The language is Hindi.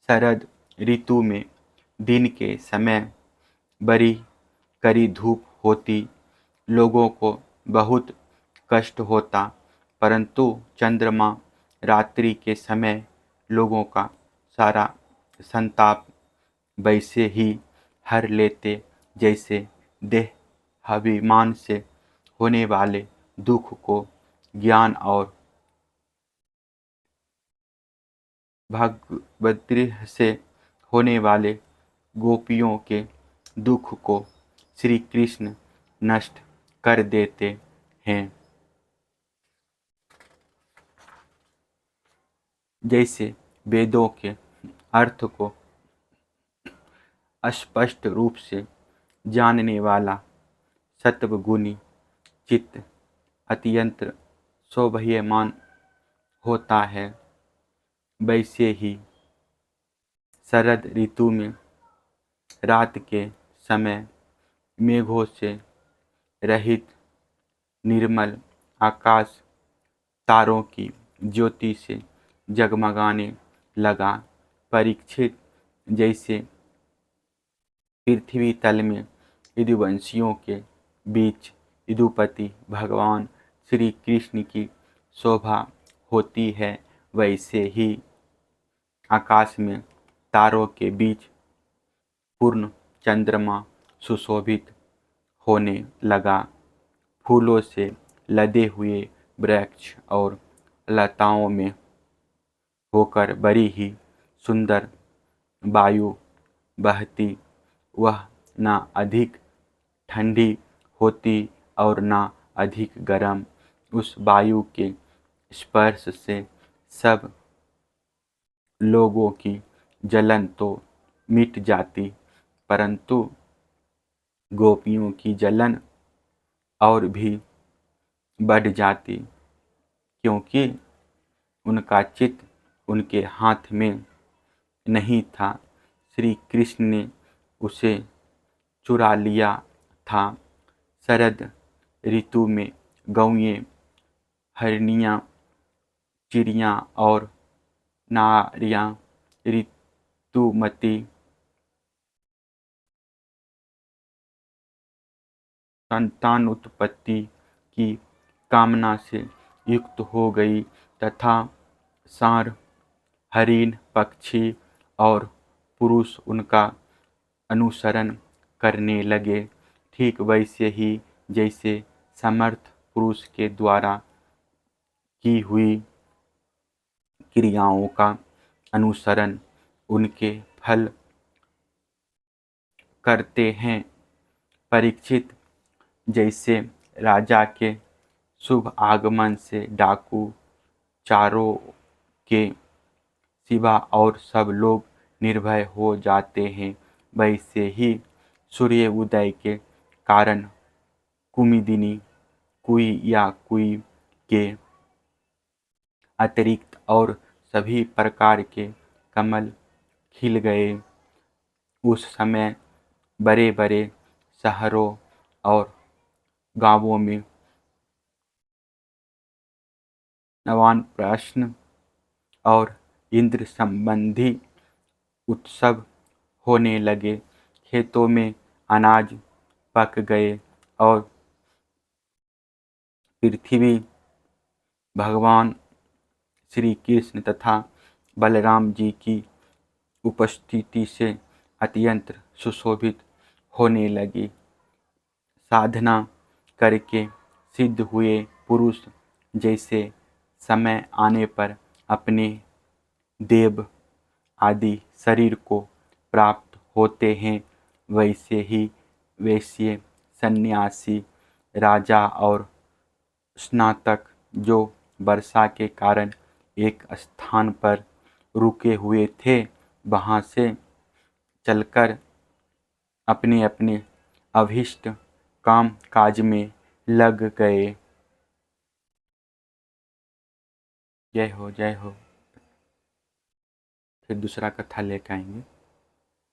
शरद ऋतु में दिन के समय बड़ी कड़ी धूप होती, लोगों को बहुत कष्ट होता, परंतु चंद्रमा रात्रि के समय लोगों का सारा संताप वैसे ही हर लेते जैसे देह अभिमान से होने वाले दुख को ज्ञान और भगवद्गीता से होने वाले गोपियों के दुख को श्री कृष्ण नष्ट कर देते हैं। जैसे वेदों के अर्थ को स्पष्ट रूप से जानने वाला सत्वगुणी चित्त अत्यंत शोभायमान होता है, वैसे ही शरद ऋतु में रात के समय मेघों से रहित निर्मल आकाश तारों की ज्योति से जगमगाने लगा। परीक्षित, जैसे पृथ्वी तल में यदुवंशियों के बीच यदुपति भगवान श्री कृष्ण की शोभा होती है, वैसे ही आकाश में तारों के बीच पूर्ण चंद्रमा सुशोभित होने लगा। फूलों से लदे हुए वृक्ष और लताओं में होकर बड़ी ही सुंदर वायु बहती, वह ना अधिक ठंडी होती और ना अधिक गर्म। उस वायु के स्पर्श से सब लोगों की जलन तो मिट जाती, परंतु गोपियों की जलन और भी बढ़ जाती, क्योंकि उनका चित्त उनके हाथ में नहीं था। श्री कृष्ण ने उसे चुरा लिया था। शरद ऋतु में गौएं, हरिणियाँ, चिड़ियाँ और नारियाँ ऋतुमती संतान उत्पत्ति की कामना से युक्त हो गई तथा सांड, हरिण, पक्षी और पुरुष उनका अनुसरण करने लगे। ठीक वैसे ही जैसे समर्थ पुरुष के द्वारा की हुई क्रियाओं का अनुसरण उनके फल करते हैं। परीक्षित, जैसे राजा के शुभ आगमन से डाकू चारों के सिवा और सब लोग निर्भय हो जाते हैं, वैसे ही सूर्य उदय के कारण कुमुदिनी कुई या कुई के अतिरिक्त और सभी प्रकार के कमल खिल गए। उस समय बड़े बड़े शहरों और गांवों में नवान्न और इंद्र संबंधी उत्सव होने लगे। खेतों में अनाज पक गए और पृथ्वी भगवान श्री कृष्ण तथा बलराम जी की उपस्थिति से अत्यंत सुशोभित होने लगी। साधना करके सिद्ध हुए पुरुष जैसे समय आने पर अपने देव आदि शरीर को प्राप्त होते हैं, वैसे ही वैश्य, सन्यासी, राजा और स्नातक जो वर्षा के कारण एक स्थान पर रुके हुए थे, वहाँ से चलकर अपने अपने अभीष्ट काम काज में लग गए। जय हो जय हो। फिर दूसरा कथा लेकर आएंगे।